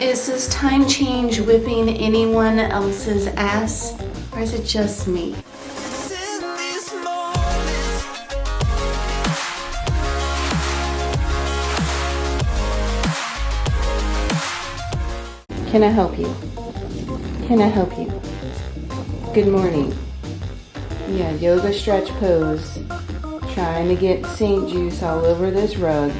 Is this time change whipping anyone else's ass, or is it just me? Can I help you? Can I help you? Good morning. Yeah, yoga stretch pose. Trying to get Saint Juice all over this rug.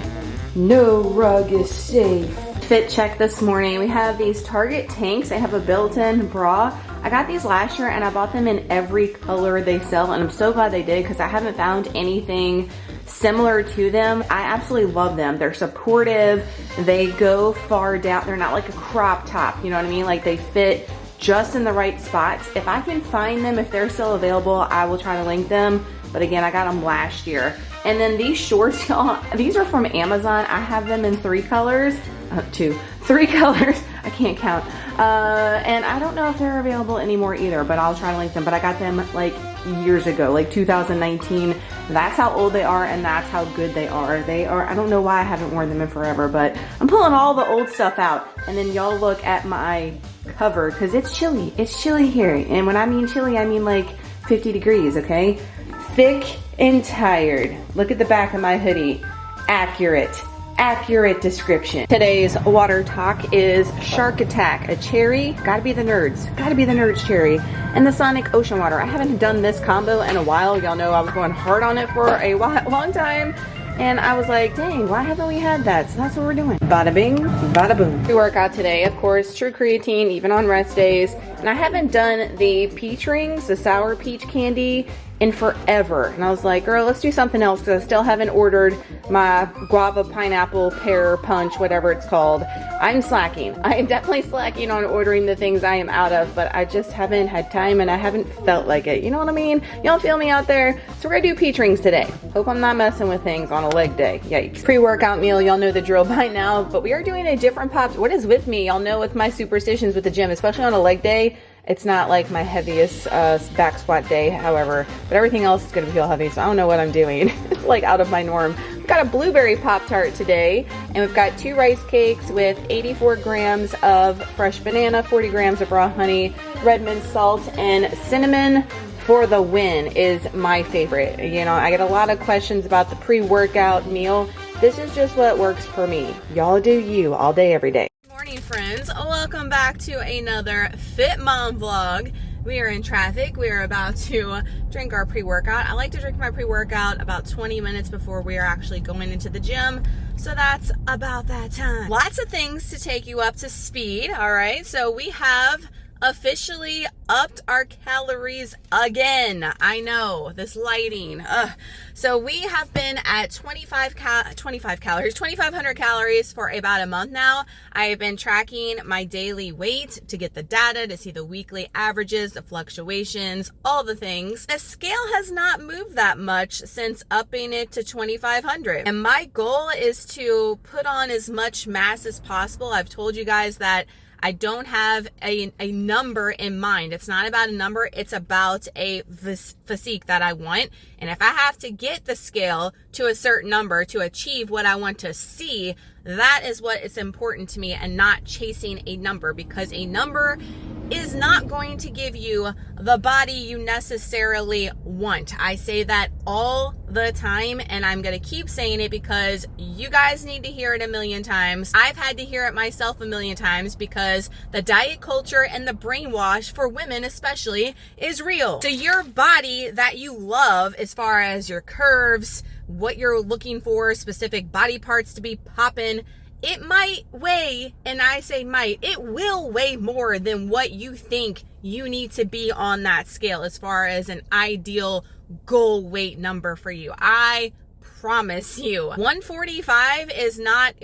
No rug is safe. Fit check this morning. We have these Target tanks. They have a built-in bra. I got these last year and I bought them in every color they sell, and I'm so glad they did because I haven't found anything similar to them. I absolutely love them. They're supportive. They go far down. They're not like a crop top, you know what I mean? Like they fit just in the right spots. If I can find them, if they're still available, I will try to link them. But again, I got them last year. And then these shorts, y'all, these are from Amazon. I have them in three colors. Three colors. I can't count. And I don't know if they're available anymore either, but I'll try to link them. But I got them like years ago, like 2019. That's how old they are, and that's how good they are. They are, I don't know why I haven't worn them in forever, but I'm pulling all the old stuff out. And then y'all look at my cover, because it's chilly. It's chilly here. And when I mean chilly, I mean like 50 degrees, okay? Thick and tired. Look at the back of my hoodie. Accurate description. Today's water talk is Shark Attack, a cherry, gotta be the nerds cherry, and the Sonic Ocean Water. I haven't done this combo in a while. Y'all know I was going hard on it for a long time, and I was like, dang, why haven't we had that? So that's what we're doing. Bada bing, bada boom. We work out today, of course, true creatine, even on rest days, and I haven't done the peach rings, the sour peach candy, in forever. And I was like, girl, let's do something else, because I still haven't ordered my guava, pineapple, pear punch, whatever it's called. I'm slacking. I am definitely slacking on ordering the things I am out of, but I just haven't had time and I haven't felt like it. You know what I mean? Y'all feel me out there? So we're gonna do peach rings today. Hope I'm not messing with things on a leg day. Yikes. Pre-workout meal, y'all know the drill by now, but we are doing a different pop. What is with me? Y'all know with my superstitions with the gym, especially on a leg day, it's not like my heaviest back squat day, however, but everything else is going to feel heavy, so I don't know what I'm doing. It's like out of my norm. We've got a blueberry Pop-Tart today, and we've got 2 rice cakes with 84 grams of fresh banana, 40 grams of raw honey, red mint salt, and cinnamon for the win is my favorite. You know, I get a lot of questions about the pre-workout meal. This is just what works for me. Y'all do you all day, every day. Morning, friends. Welcome back to another Fit Mom vlog. We are in traffic. We are about to drink our pre-workout. I like to drink my pre-workout about 20 minutes before we are actually going into the gym. So that's about that time. Lots of things to take you up to speed. All right. So we have officially upped our calories again. I know, this lighting. So we have been at 2,500 calories for about a month now. I have been tracking my daily weight to get the data, to see the weekly averages, the fluctuations, all the things. The scale has not moved that much since upping it to 2,500. And my goal is to put on as much mass as possible. I've told you guys that I don't have a number in mind. It's not about a number. It's about a physique that I want. And if I have to get the scale to a certain number to achieve what I want to see, that is what is important to me, and not chasing a number, because a number is not going to give you the body you necessarily want. I say that all the time, and I'm going to keep saying it because you guys need to hear it a million times. I've had to hear it myself a million times, because the diet culture and the brainwash for women especially is real. So your body that you love, as far as your curves, what you're looking for, specific body parts to be popping, it might weigh, and I say might, it will weigh more than what you think you need to be on that scale as far as an ideal goal weight number for you. I promise you. 145 is not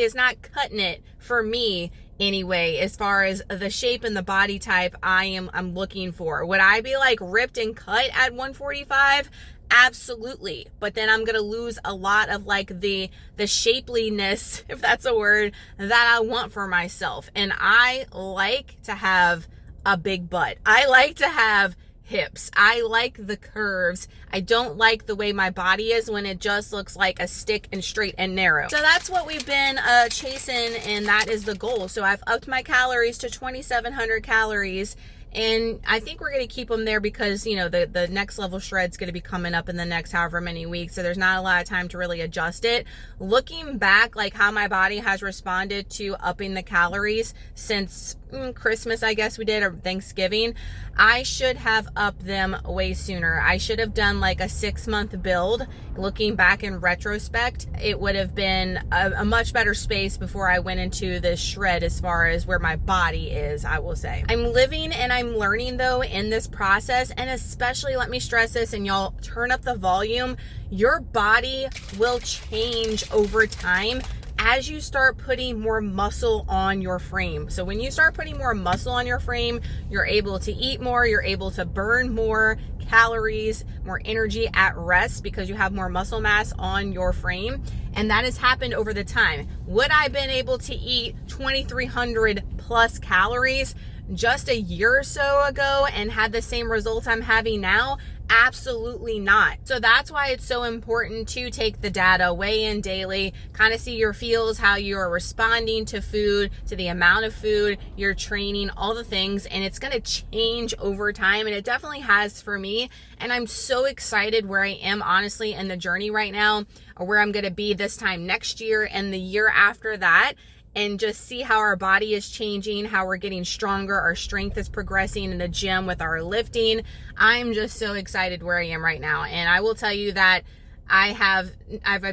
cutting it for me anyway, as far as the shape and the body type I'm looking for. Would I be like ripped and cut at 145? Absolutely. But then I'm gonna lose a lot of like the shapeliness, if that's a word, that I want for myself. And I like to have a big butt. I like to have hips. I like the curves. I don't like the way my body is when it just looks like a stick and straight and narrow. So that's what we've been chasing, and that is the goal. So I've upped my calories to 2,700 calories. And I think we're going to keep them there because, you know, the next level shred's going to be coming up in the next however many weeks. So there's not a lot of time to really adjust it. Looking back, like how my body has responded to upping the calories since Christmas, I guess we did, or Thanksgiving, I should have upped them way sooner. I should have done like a 6-month build. Looking back in retrospect, it would have been a much better space before I went into this shred as far as where my body is, I will say. I'm living and I'm learning though in this process, and especially, let me stress this, and y'all turn up the volume, your body will change over time as you start putting more muscle on your frame. So when you start putting more muscle on your frame, you're able to eat more, you're able to burn more calories, more energy at rest because you have more muscle mass on your frame. And that has happened over the time. Would I have been able to eat 2,300 plus calories just a year or so ago and had the same results I'm having now? Absolutely not. So that's why it's so important to take the data, weigh in daily, kind of see your feels, how you're responding to food, to the amount of food, your training, all the things, and it's going to change over time, and it definitely has for me. And I'm so excited where I am, honestly, in the journey right now, or where I'm going to be this time next year and the year after that. And just see how our body is changing, how we're getting stronger, our strength is progressing in the gym with our lifting. I'm just so excited where I am right now. And I will tell you that I've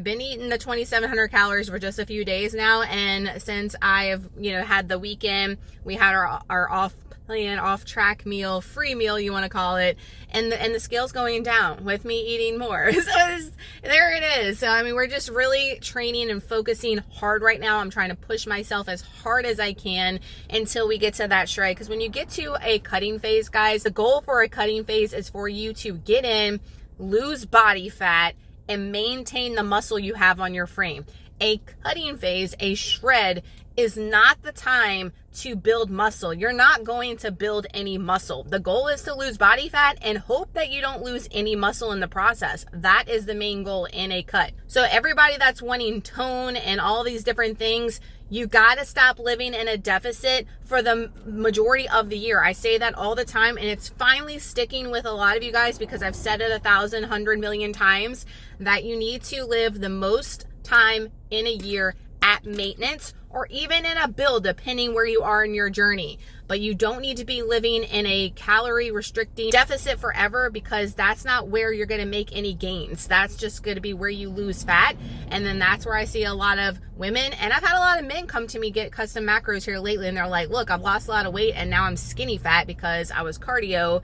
been eating the 2,700 calories for just a few days now. And since I have, had the weekend, we had our off-track meal, free meal, you want to call it, and the scale's going down with me eating more. So there it is. So, I mean, we're just really training and focusing hard right now. I'm trying to push myself as hard as I can until we get to that shred. Because when you get to a cutting phase, guys, the goal for a cutting phase is for you to get in, lose body fat, and maintain the muscle you have on your frame. A cutting phase, a shred, is not the time to build muscle. You're not going to build any muscle. The goal is to lose body fat and hope that you don't lose any muscle in the process. That is the main goal in a cut. So everybody that's wanting tone and all these different things, you got to stop living in a deficit for the majority of the year. I say that all the time, and it's finally sticking with a lot of you guys because I've said it 1,000, 100 million times that you need to live the most time in a year at maintenance, or even in a build, depending where you are in your journey. But you don't need to be living in a calorie restricting deficit forever, because that's not where you're going to make any gains. That's just going to be where you lose fat. And then that's where I see a lot of women, and I've had a lot of men come to me get custom macros here lately, and they're like, look, I've lost a lot of weight and now I'm skinny fat because I was cardio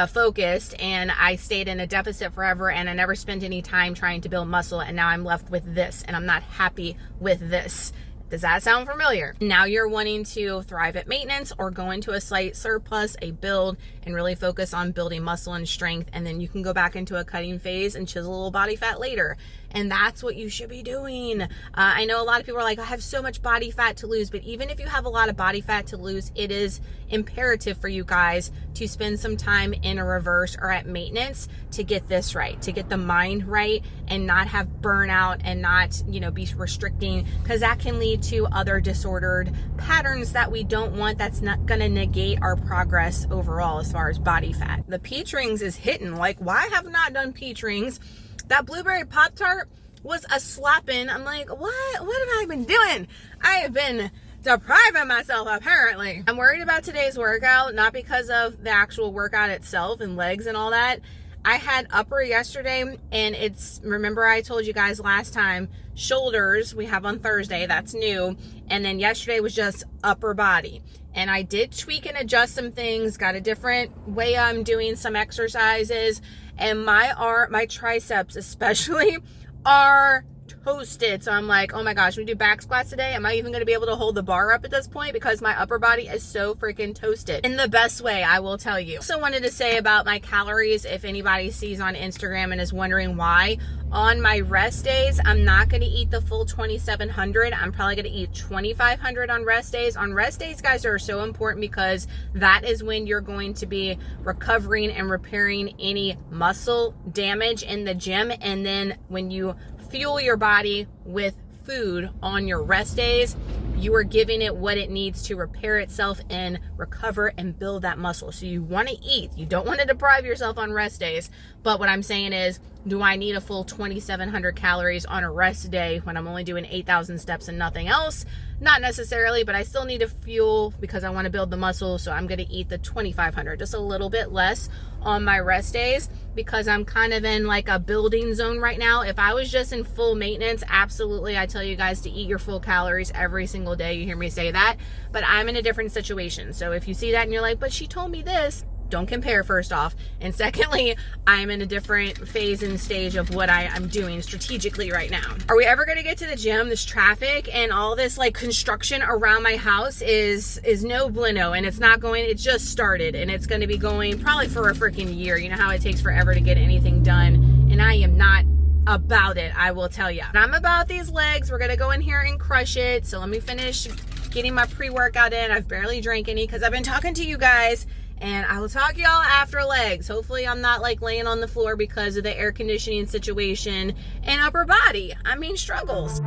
focused and I stayed in a deficit forever and I never spent any time trying to build muscle, and now I'm left with this and I'm not happy with this. Does that sound familiar? Now you're wanting to thrive at maintenance or go into a slight surplus, a build, and really focus on building muscle and strength, and then you can go back into a cutting phase and chisel a little body fat later. And that's what you should be doing. I know a lot of people are like, I have so much body fat to lose, but even if you have a lot of body fat to lose, it is imperative for you guys to spend some time in a reverse or at maintenance to get this right, to get the mind right and not have burnout and not, be restricting, because that can lead to other disordered patterns that we don't want. That's not going to negate our progress overall as far as body fat. The peach rings is hitting. Like, why have I not done peach rings? That blueberry Pop-Tart was a slapping. I'm like, what have I been doing? I have been depriving myself, apparently. I'm worried about today's workout, not because of the actual workout itself and legs and all that. I had upper yesterday, and remember I told you guys last time, shoulders we have on Thursday, that's new. And then yesterday was just upper body. And I did tweak and adjust some things, got a different way I'm doing some exercises. And my triceps especially are toasted. So I'm like, oh my gosh, we do back squats today. Am I even going to be able to hold the bar up at this point? Because my upper body is so freaking toasted in the best way, I will tell you. Also wanted to say about my calories, if anybody sees on Instagram and is wondering why, on my rest days, I'm not going to eat the full 2,700. I'm probably going to eat 2,500 on rest days. On rest days, guys, are so important because that is when you're going to be recovering and repairing any muscle damage in the gym. And then when you fuel your body with food on your rest days, you are giving it what it needs to repair itself and recover and build that muscle. So you want to eat. You don't want to deprive yourself on rest days. But what I'm saying is, do I need a full 2,700 calories on a rest day when I'm only doing 8,000 steps and nothing else? Not necessarily, but I still need to fuel because I want to build the muscle. So I'm going to eat the 2,500, just a little bit less on my rest days because I'm kind of in like a building zone right now. If I was just in full maintenance, absolutely, I tell you guys to eat your full calories every single day. You hear me say that, but I'm in a different situation. So if you see that and you're like, but she told me this, don't compare, first off. And secondly, I'm in a different phase and stage of what I'm doing strategically right now. Are we ever going to get to the gym? This traffic and all this like construction around my house is no bueno, and it's not going, it just started and it's going to be going probably for a freaking year. You know how it takes forever to get anything done, and I am not about it, I will tell you. And I'm about these legs. We're going to go in here and crush it. So let me finish getting my pre-workout in. I've barely drank any because I've been talking to you guys. And I will talk to y'all after legs. Hopefully I'm not like laying on the floor because of the air conditioning situation and upper body. I mean, struggles.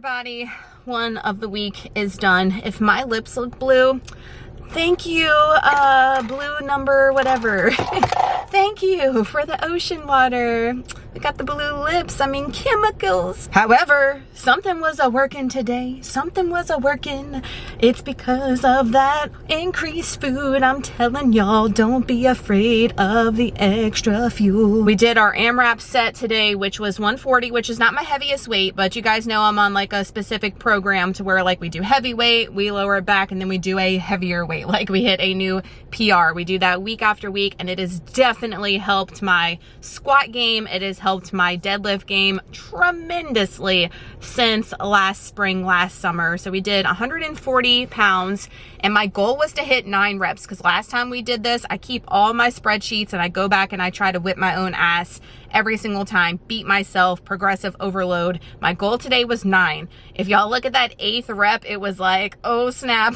Body one of the week is done. If my lips look blue, thank you, blue number whatever. Thank you for the ocean water. We got the blue lips, I mean chemicals. However, something was a-working today. Something was a-working. It's because of that increased food. I'm telling y'all, don't be afraid of the extra fuel. We did our AMRAP set today, which was 140, which is not my heaviest weight, but you guys know I'm on like a specific program to where like we do heavy weight, we lower it back, and then we do a heavier weight. Like we hit a new PR. We do that week after week, and it has definitely helped my squat game. It has helped my deadlift game tremendously since last spring, last summer. So we did 140 pounds, and my goal was to hit 9 reps because last time we did this, I keep all my spreadsheets and I go back and I try to whip my own ass every single time, beat myself, progressive overload. My goal today was 9. If y'all look at that 8th rep, it was like, oh snap.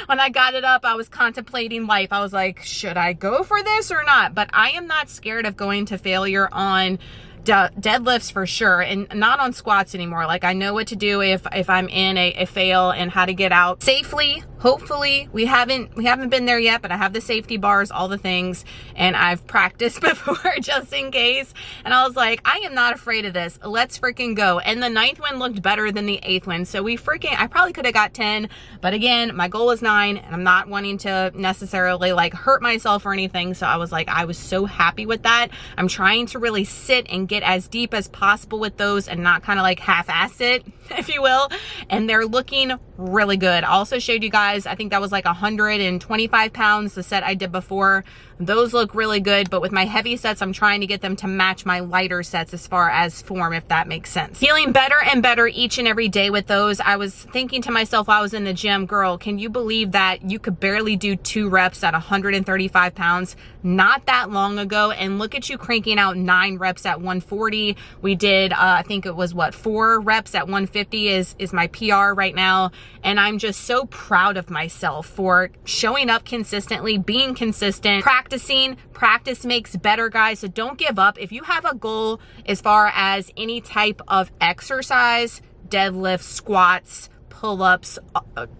When I got it up, I was contemplating life. I was like, should I go for this or not? But I am not scared of going to failure on deadlifts for sure, and not on squats anymore. Like I know what to do if I'm in a fail and how to get out safely, Hopefully we haven't been there yet, but I have the safety bars, all the things, and I've practiced before just in case. And I was like, I am not afraid of this. Let's freaking go. And the 9th one looked better than the 8th one. So I probably could have got 10, but again, my goal is 9 and I'm not wanting to necessarily like hurt myself or anything. So I was like, I was so happy with that. I'm trying to really sit and get as deep as possible with those and not kind of like half-ass it, if you will. And they're looking really good. I also showed you guys, I think that was like 125 pounds, the set I did before. Those look really good, but with my heavy sets, I'm trying to get them to match my lighter sets as far as form, if that makes sense. Feeling better and better each and every day with those. I was thinking to myself while I was in the gym, girl, can you believe that you could barely do 2 reps at 135 pounds not that long ago? And look at you cranking out 9 reps at 140. We did, I think it was what, 4 reps at 150 is my PR right now. And I'm just so proud of myself for showing up consistently, being consistent, practicing. Practice makes better, guys. So don't give up. If you have a goal as far as any type of exercise, deadlifts, squats, pull-ups,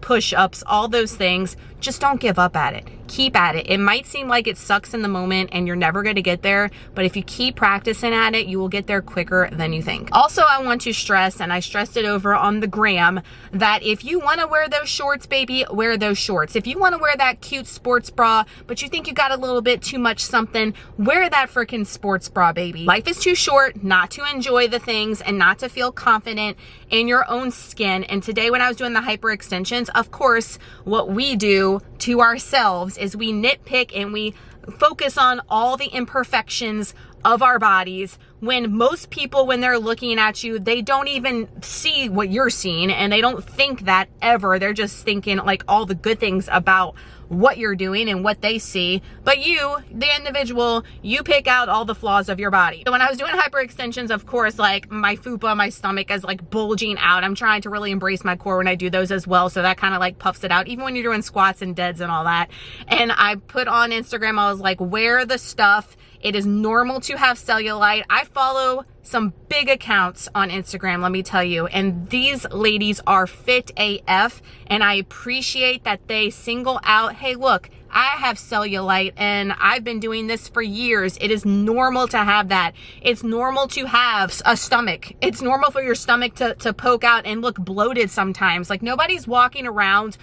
push-ups, all those things, just don't give up at it. Keep at it. It might seem like it sucks in the moment and you're never going to get there, but if you keep practicing at it, you will get there quicker than you think. Also, I want to stress, and I stressed it over on the gram, that if you want to wear those shorts, baby, wear those shorts. If you want to wear that cute sports bra, but you think you got a little bit too much something, wear that freaking sports bra, baby. Life is too short not to enjoy the things and not to feel confident in your own skin. And today when I was doing the hyper extensions, of course, what we do to ourselves is we nitpick and we focus on all the imperfections of our bodies, when most people, when they're looking at you, they don't even see what you're seeing and they don't think that ever. They're just thinking like all the good things about what you're doing and what they see. But you, the individual, you pick out all the flaws of your body. So when I was doing hyper extensions, of course, like my fupa, my stomach is like bulging out. I'm trying to really embrace my core when I do those as well. So that kind of like puffs it out, even when you're doing squats and deads and all that. And I put on Instagram, I was like, wear the stuff. It is normal to have cellulite. I follow some big accounts on Instagram, let me tell you, and these ladies are fit AF, and I appreciate that they single out, hey, look, I have cellulite and I've been doing this for years. It is normal to have that. It's normal to have a stomach. It's normal for your stomach to poke out and look bloated sometimes. Like, nobody's walking around,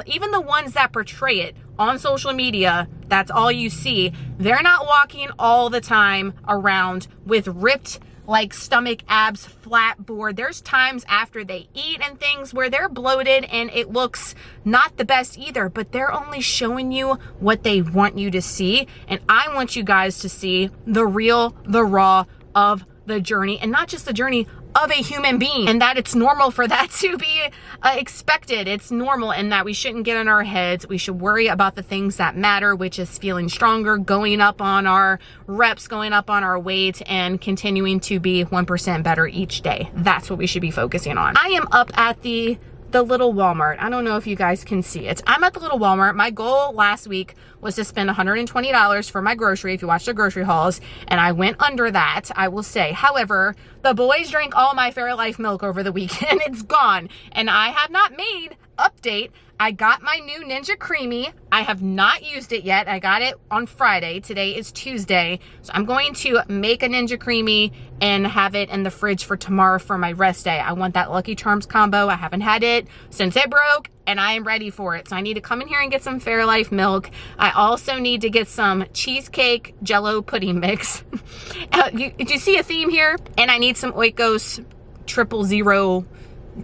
even the ones that portray it on social media, that's all you see. They're not walking all the time around with ripped like stomach, abs, flat board. There's times after they eat and things where they're bloated and it looks not the best either, but they're only showing you what they want you to see. And I want you guys to see the real, the raw of the journey, and not just the journey of a human being, and that it's normal for that to be expected. It's normal, and that we shouldn't get in our heads. We should worry about the things that matter, which is feeling stronger, going up on our reps, going up on our weight, and continuing to be 1% better each day. That's what we should be focusing on. I am up at the little Walmart. I don't know if you guys can see it. I'm at the little Walmart. My goal last week was to spend $120 for my grocery, if you watch the grocery hauls, and I went under that, I will say. However, the boys drank all my Fairlife milk over the weekend. It's gone, and I have not made update. I got my new Ninja Creamy. I have not used it yet. I got it on Friday. Today is Tuesday. So I'm going to make a Ninja Creamy and have it in the fridge for tomorrow for my rest day. I want that Lucky Charms combo. I haven't had it since it broke, and I am ready for it. So I need to come in here and get some Fairlife milk. I also need to get some cheesecake Jello pudding mix. Do you see a theme here? And I need some Oikos 000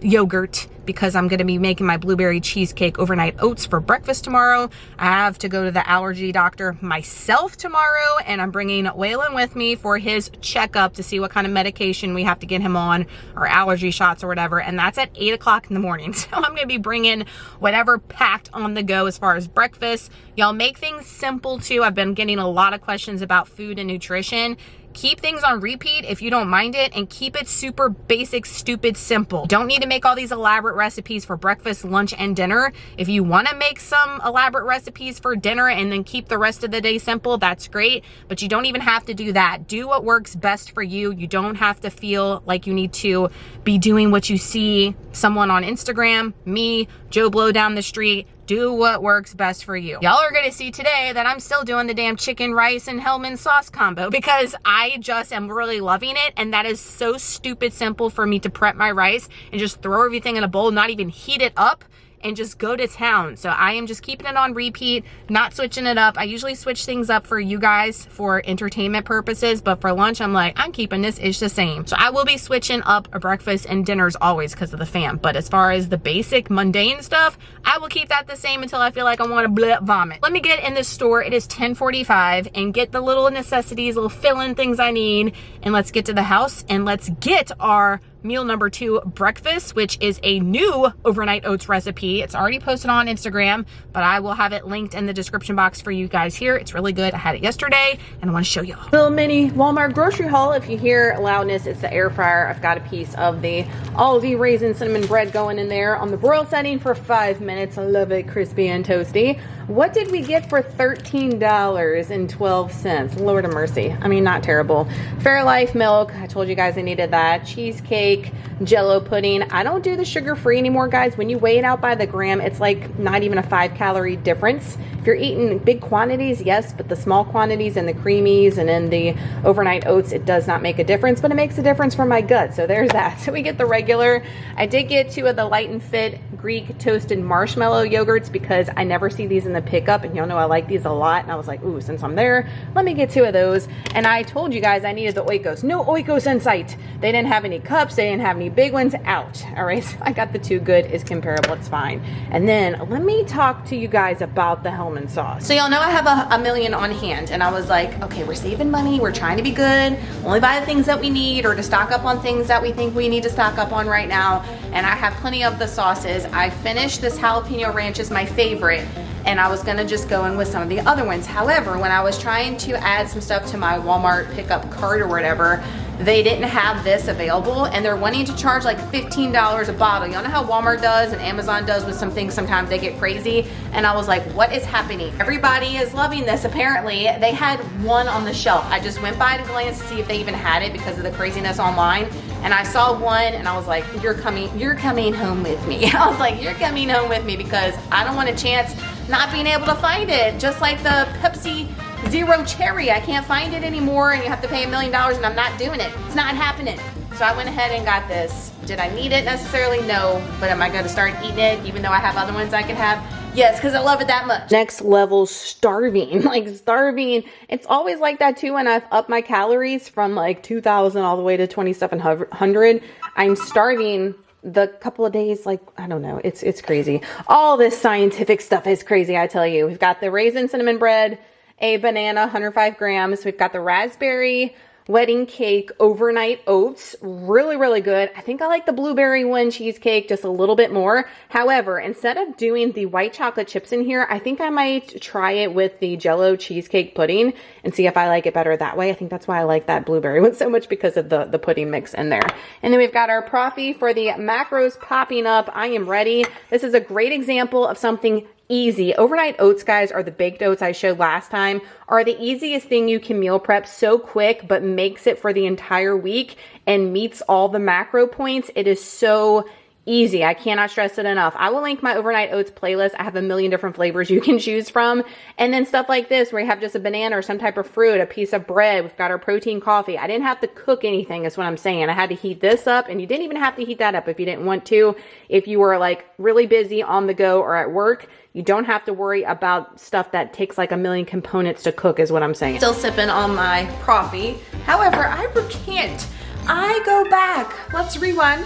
yogurt, because I'm going to be making my blueberry cheesecake overnight oats for breakfast tomorrow. I have to go to the allergy doctor myself tomorrow, and I'm bringing Waylon with me for his checkup to see what kind of medication we have to get him on, or allergy shots or whatever, and that's at 8 o'clock in the morning. So I'm going to be bringing whatever packed on the go as far as breakfast. Y'all, make things simple too. I've been getting a lot of questions about food and nutrition. Keep things on repeat if you don't mind it, and keep it super basic, stupid, simple. Don't need to make all these elaborate recipes for breakfast, lunch, and dinner. If you want to make some elaborate recipes for dinner and then keep the rest of the day simple, that's great, but you don't even have to do that. Do what works best for you. You don't have to feel like you need to be doing what you see someone on Instagram, me, Joe Blow down the street, Do what works best for you. Y'all are gonna see today that I'm still doing the damn chicken, rice, and Hellman sauce combo because I just am really loving it, and that is so stupid simple for me to prep my rice and just throw everything in a bowl, not even heat it up, and just go to town. So I am just keeping it on repeat, not switching it up. I usually switch things up for you guys for entertainment purposes, but for lunch, I'm like, I'm keeping this ish the same. So I will be switching up breakfast and dinners always because of the fam. But as far as the basic mundane stuff, I will keep that the same until I feel like I want to vomit. Let me get in this store. It is 10:45 and get the little necessities, little fill-in things I need. And let's get to the house and let's get our meal number 2 breakfast, which is a new overnight oats recipe. It's already posted on Instagram, but I will have it linked in the description box for you guys here. It's really good. I had it yesterday and I want to show y'all. Little mini Walmart grocery haul. If you hear loudness, it's the air fryer. I've got a piece of the all-V raisin cinnamon bread going in there on the broil setting for 5 minutes. I love it, crispy and toasty. What did we get for $13.12? Lord of mercy. I mean, not terrible. Fairlife milk. I told you guys I needed that. Cheesecake, Jello pudding. I don't do the sugar-free anymore, guys. When you weigh it out by the gram, it's like not even a 5-calorie difference. If you're eating big quantities, yes, but the small quantities and the creamies and then the overnight oats, it does not make a difference, but it makes a difference for my gut. So there's that. So we get the regular. I did get 2 of the Light and Fit Greek toasted marshmallow yogurts because I never see these in the pickup, and y'all know I like these a lot, and I was like, ooh, since I'm there, let me get 2 of those. And I told you guys I needed the Oikos. No Oikos in sight. They didn't have any cups, they didn't have any big ones. Out. All right, so I got the 2 good. Is comparable, it's fine. And then let me talk to you guys about the Hellman sauce. So y'all know I have a million on hand, and I was like, okay, we're saving money, we're trying to be good, only buy the things that we need or to stock up on things that we think we need to stock up on right now. And I have plenty of the sauces. I finished this jalapeno ranch is my favorite, and I was gonna just go in with some of the other ones. However, when I was trying to add some stuff to my Walmart pickup cart or whatever, they didn't have this available, and they're wanting to charge like $15 a bottle. Y'all know how Walmart does and Amazon does with some things, sometimes they get crazy. And I was like, what is happening? Everybody is loving this. Apparently, they had one on the shelf. I just went by to glance to see if they even had it because of the craziness online. And I saw one and I was like, you're coming home with me. I was like, you're coming home with me because I don't want a chance not being able to find it. Just like the Pepsi Zero Cherry, I can't find it anymore and you have to pay $1 million and I'm not doing it. It's not happening. So I went ahead and got this. Did I need it necessarily? No, but am I gonna start eating it even though I have other ones I can have? Yes, because I love it that much. Next level, starving, like starving. It's always like that too when I've upped my calories from like 2,000 all the way to 2,700. I'm starving the couple of days, like, I don't know, it's crazy. All this scientific stuff is crazy, I tell you. We've got the raisin cinnamon bread, a banana, 105 grams. We've got the raspberry wedding cake overnight oats, really, really good. I think I like the blueberry one cheesecake just a little bit more. However, instead of doing the white chocolate chips in here, I think I might try it with the Jello cheesecake pudding and see if I like it better that way. I think that's why I like that blueberry one so much, because of the pudding mix in there. And then we've got our Profi for the macros popping up. I am ready. This is a great example of something easy. Overnight oats, guys, are the baked oats I showed last time, are the easiest thing you can meal prep, so quick, but makes it for the entire week and meets all the macro points. It is so easy. I cannot stress it enough. I will link my overnight oats playlist. I have a million different flavors you can choose from. And then stuff like this where you have just a banana or some type of fruit, a piece of bread. We've got our protein coffee. I didn't have to cook anything is what I'm saying. I had to heat this up, and you didn't even have to heat that up if you didn't want to. If you were like really busy on the go or at work, you don't have to worry about stuff that takes like a million components to cook is what I'm saying. Still sipping on my Profi. However, I recant. I go back. Let's rewind.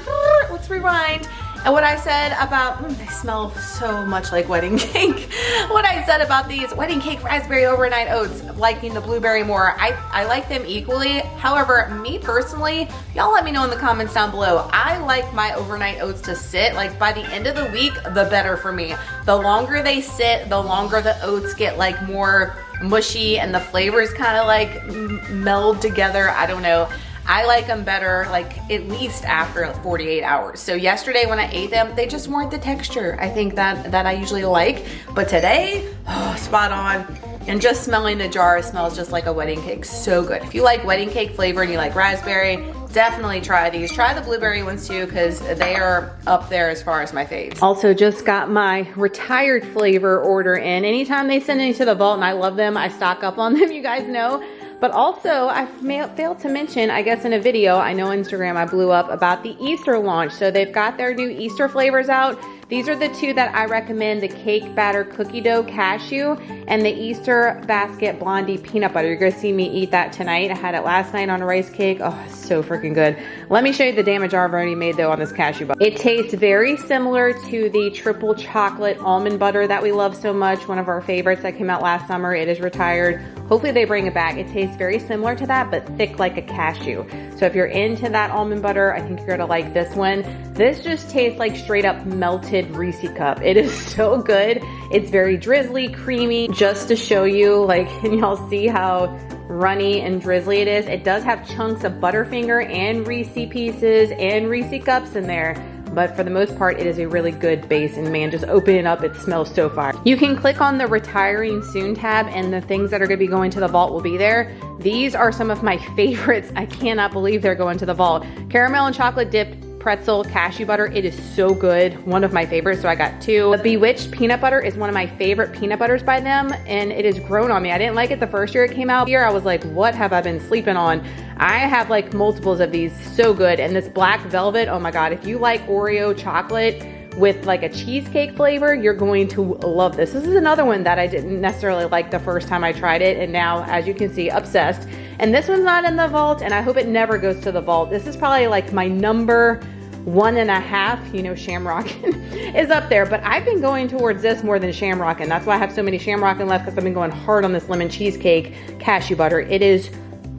Let's rewind. And what I said about, they smell so much like wedding cake. What I said about these wedding cake raspberry overnight oats, liking the blueberry more, I like them equally. However, me personally, y'all let me know in the comments down below. I like my overnight oats to sit, like by the end of the week, the better for me. The longer they sit, the longer the oats get like more mushy and the flavors kind of like meld together. I don't know. I like them better, like at least after 48 hours. So yesterday when I ate them, they just weren't the texture I think that I usually like. But today, oh, spot on. And just smelling the jar smells just like a wedding cake. So good. If you like wedding cake flavor and you like raspberry, definitely try these. Try the blueberry ones too, because they are up there as far as my faves. Also just got my retired flavor order in. Anytime they send any to the vault, and I love them, I stock up on them, you guys know. But also, I failed to mention, I guess in a video, I know Instagram I blew up about the Easter launch. So they've got their new Easter flavors out. These are the two that I recommend, the cake batter cookie dough cashew and the Easter basket blondie peanut butter. You're gonna see me eat that tonight. I had it last night on a rice cake. Oh, it's so freaking good. Let me show you the damage I've already made though on this cashew butter. It tastes very similar to the triple chocolate almond butter that we love so much. One of our favorites that came out last summer. It is retired. Hopefully they bring it back. It tastes very similar to that, but thick like a cashew. So if you're into that almond butter, I think you're gonna like this one. This just tastes like straight up melted Reese cup. It is so good. It's very drizzly, creamy. Just to show you, like, can y'all see how runny and drizzly it is? It does have chunks of Butterfinger and Reese pieces and Reese cups in there. But for the most part, it is a really good base, and man, just open it up, it smells so fire. You can click on the retiring soon tab and the things that are gonna be going to the vault will be there. These are some of my favorites. I cannot believe they're going to the vault. Caramel and chocolate dipped pretzel cashew butter. It is so good. One of my favorites, so I got two. The Bewitched peanut butter is one of my favorite peanut butters by them, and it has grown on me. I didn't like it the first year it came out. Here I was like, what have I been sleeping on? I have like multiples of these, so good. And this black velvet, oh my God, if you like Oreo chocolate with like a cheesecake flavor, you're going to love this. This is another one that I didn't necessarily like the first time I tried it, and now, as you can see, obsessed. And this one's not in the vault, and I hope it never goes to the vault. This is probably like my number 1.5, you know, Shamrockin' is up there, but I've been going towards this more than Shamrockin'. That's why I have so many Shamrockin' left, because I've been going hard on this lemon cheesecake cashew butter. It is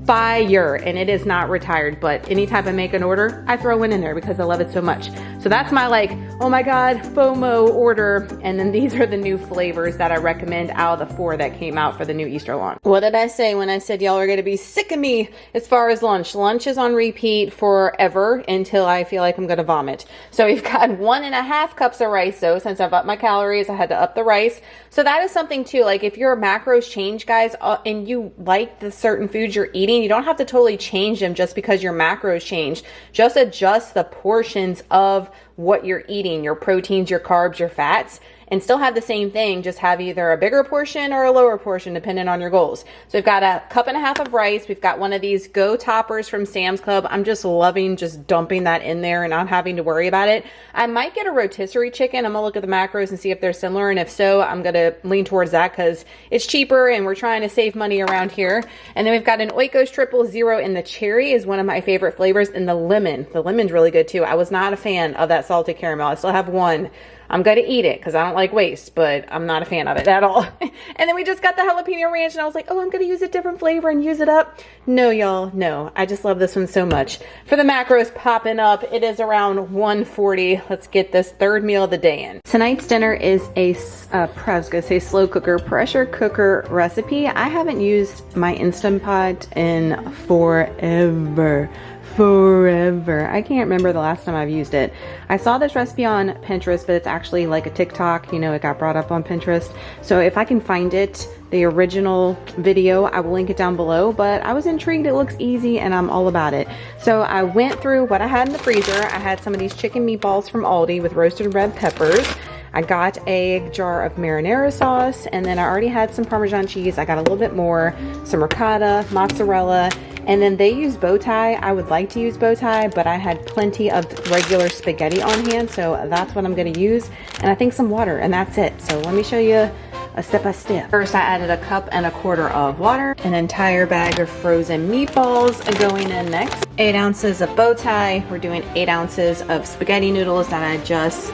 fire, and it is not retired, but anytime I make an order, I throw one in there because I love it so much. So that's my like, oh my God, FOMO order. And then these are the new flavors that I recommend out of the 4 that came out for the new Easter launch. What did I say when I said y'all are gonna be sick of me as far as lunch? Lunch is on repeat forever until I feel like I'm gonna vomit. So we've got 1.5 cups of rice though. Since I've upped my calories, I had to up the rice. So that is something too, like if your macros change, guys, and you like the certain foods you're eating, you don't have to totally change them just because your macros change. Just adjust the portions of what you're eating, your proteins, your carbs, your fats, and still have the same thing, just have either a bigger portion or a lower portion depending on your goals. So we've got 1.5 cups of rice. We've got one of these Go toppers from Sam's Club. I'm just loving just dumping that in there and not having to worry about it. I might get a rotisserie chicken. I'm gonna look at the macros and see if they're similar, and if so, I'm gonna lean towards that because it's cheaper and we're trying to save money around here. And then we've got an Oikos 000, and the cherry is one of my favorite flavors, and the lemon. The lemon's really good too. I was not a fan of that salted caramel. I still have one. I'm gonna eat it because I don't like waste, but I'm not a fan of it at all. And then we just got the jalapeno ranch, and I was like, oh, I'm gonna use a different flavor and use it up. No, y'all, no. I just love this one so much. For the macros popping up, it is around 1:40. Let's get this third meal of the day in. Tonight's dinner is a, I was gonna say slow cooker, pressure cooker recipe. I haven't used my Instant Pot in forever. I can't remember the last time I've used it. I saw this recipe on Pinterest, but it's actually like a TikTok, you know, it got brought up on Pinterest. So if I can find it, the original video, I will link it down below, but I was intrigued. It looks easy and I'm all about it. So I went through what I had in the freezer. I had some of these chicken meatballs from Aldi with roasted red peppers. I got a jar of marinara sauce, and then I already had some Parmesan cheese. I got a little bit more, some ricotta, mozzarella, and then they use bow tie. I would like to use bow tie, but I had plenty of regular spaghetti on hand, so that's what I'm gonna use. And I think some water, and that's it. So let me show you a step by step. First, I added 1.25 cups of water, an entire bag of frozen meatballs going in next, 8 ounces of bow tie. We're doing 8 ounces of spaghetti noodles that I just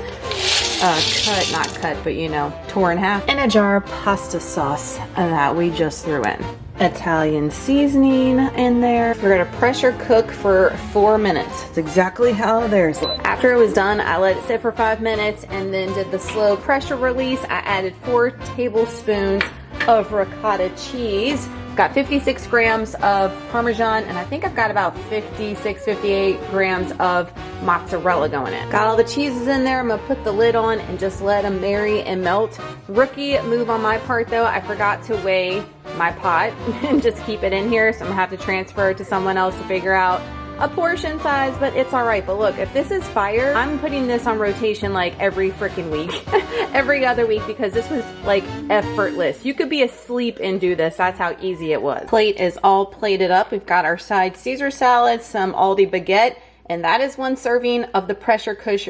not cut, but you know, tore in half, and a jar of pasta sauce that we just threw in. Italian seasoning in there. We're gonna pressure cook for 4 minutes. It's exactly how theirs look. After it was done, I let it sit for 5 minutes and then did the slow pressure release. I added 4 tablespoons of ricotta cheese, Got 56 grams of Parmesan, and I think I've got about 56, 58 grams of mozzarella going in. Got all the cheeses in there. I'm gonna put the lid on and just let them marry and melt. Rookie move on my part though, I forgot to weigh my pot and just keep it in here, so I'm gonna have to transfer it to someone else to figure out a portion size, but it's all right. But look, if this is fire, I'm putting this on rotation like every freaking week, every other week, because this was like effortless. You could be asleep and do this. That's how easy it was. Plate is all plated up. We've got our side Caesar salad, some Aldi baguette, and that is 1 serving of the pressure cooker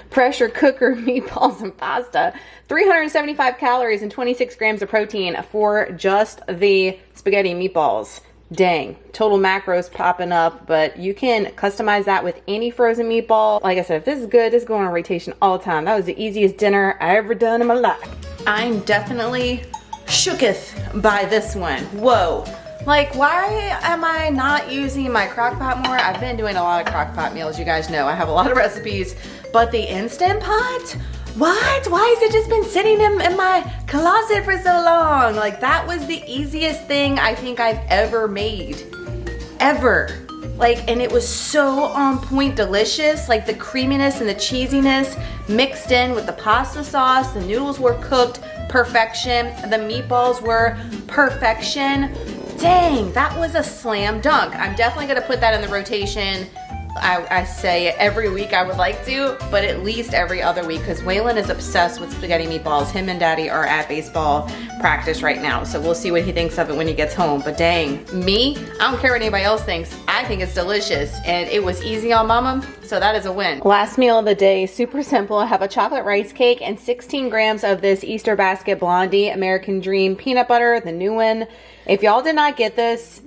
meatballs and pasta. 375 calories and 26 grams of protein for just the spaghetti meatballs. Dang, total macros popping up, but you can customize that with any frozen meatball. Like I said, if this is good, this is going on rotation all the time. That was the easiest dinner I ever done in my life. I'm definitely shooketh by this one. Whoa. Like, why am I not using my crock pot more? I've been doing a lot of crock pot meals, you guys know. I have a lot of recipes, but the Instant Pot? What? Why has it just been sitting in my closet for so long? Like, that was the easiest thing I think I've ever made. Ever. Like, and it was so on point delicious. Like, the creaminess and the cheesiness mixed in with the pasta sauce. The noodles were cooked perfection. The meatballs were perfection. Dang, that was a slam dunk. I'm definitely gonna put that in the rotation. I say every week I would like to, but at least every other week, because Waylon is obsessed with spaghetti meatballs. Him and Daddy are at baseball practice right now, so we'll see what he thinks of it when he gets home. But dang, me, I don't care what anybody else thinks. I think it's delicious, and it was easy on Mama, so that is a win. Last meal of the day, super simple. I have a chocolate rice cake and 16 grams of this Easter Basket Blondie American Dream peanut butter, the new one. If y'all did not get this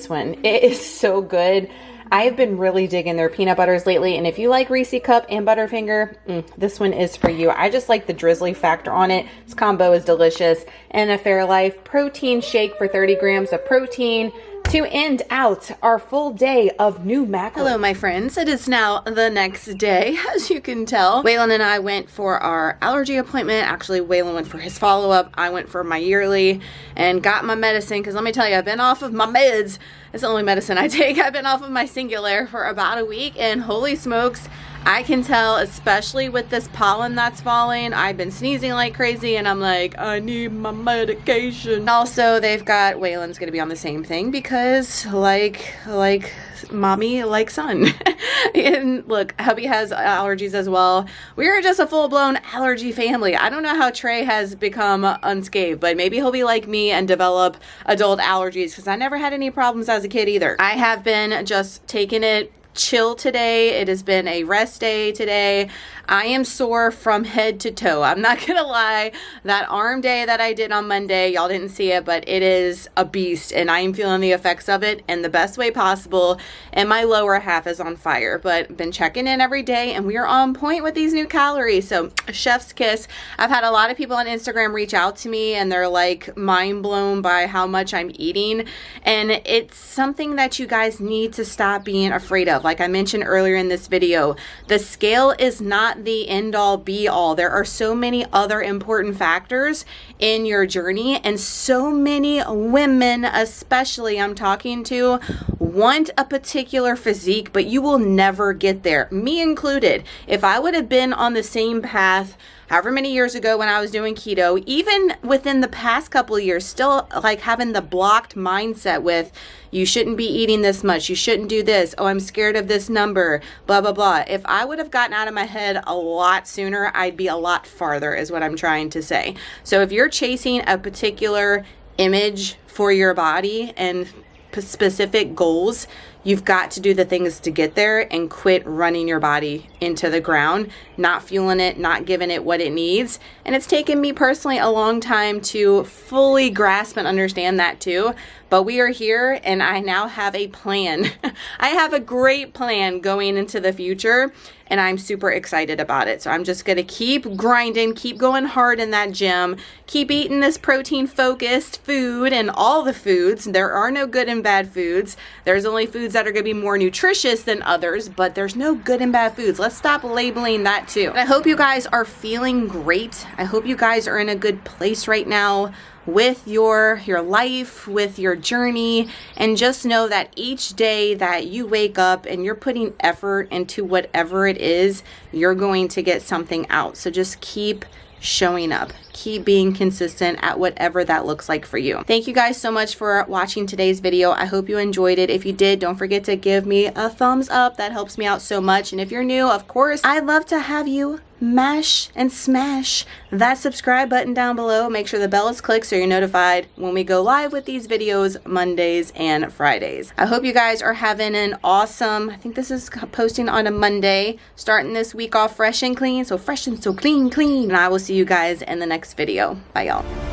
one. It is so good. I have been really digging their peanut butters lately, and if you like Reese Cup and Butterfinger, this one is for you. I just like the drizzly factor on it. This combo is delicious. And a Fairlife protein shake for 30 grams of protein to end out our full day of new macros. Hello, my friends. It is now the next day, as you can tell. Waylon and I went for our allergy appointment. Actually, Waylon went for his follow-up. I went for my yearly and got my medicine, because let me tell you, I've been off of my meds. It's the only medicine I take. I've been off of my Singular for about a week, and holy smokes, I can tell, especially with this pollen that's falling, I've been sneezing like crazy, and I'm like, I need my medication. Also, they've got, Waylon's gonna be on the same thing, because like mommy, like son. And look, hubby has allergies as well. We are just a full-blown allergy family. I don't know how Trey has become unscathed, but maybe he'll be like me and develop adult allergies, because I never had any problems as a kid either. I have been just taking it chill today. It has been a rest day today. I am sore from head to toe. I'm not gonna lie. That arm day that I did on Monday, y'all didn't see it, but it is a beast, and I am feeling the effects of it in the best way possible, and my lower half is on fire. But been checking in every day, and we are on point with these new calories, so chef's kiss. I've had a lot of people on Instagram reach out to me, and they're like mind blown by how much I'm eating, and it's something that you guys need to stop being afraid of. Like I mentioned earlier in this video, the scale is not the end all be all. There are so many other important factors in your journey, and so many women, especially I'm talking to, want a particular physique, but you will never get there, me included. If I would have been on the same path however many years ago when I was doing keto, even within the past couple of years, still like having the blocked mindset with, you shouldn't be eating this much, you shouldn't do this, oh, I'm scared of this number, blah, blah, blah. If I would have gotten out of my head a lot sooner, I'd be a lot farther, is what I'm trying to say. So if you're chasing a particular image for your body and specific goals, you've got to do the things to get there and quit running your body into the ground, not fueling it, not giving it what it needs. And it's taken me personally a long time to fully grasp and understand that too. But we are here, and I now have a plan. I have a great plan going into the future, and I'm super excited about it. So I'm just gonna keep grinding, keep going hard in that gym, keep eating this protein-focused food and all the foods. There are no good and bad foods. There's only foods that are gonna be more nutritious than others, but there's no good and bad foods. Let's stop labeling that too. And I hope you guys are feeling great. I hope you guys are in a good place right now. with your life, with your journey, and just know that each day that you wake up and you're putting effort into whatever it is, you're going to get something out. So just keep showing up, keep being consistent at whatever that looks like for you. Thank you guys so much for watching today's video. I hope you enjoyed it. If you did, don't forget to give me a thumbs up. That helps me out so much. And if you're new, of course, I'd love to have you mash and smash that subscribe button down below. Make sure the bell is clicked so you're notified when we go live with these videos Mondays and Fridays. I hope you guys are having an awesome, I think this is posting on a Monday, starting this week off fresh and clean. So fresh and so clean. And I will see you guys in the next video. Bye y'all.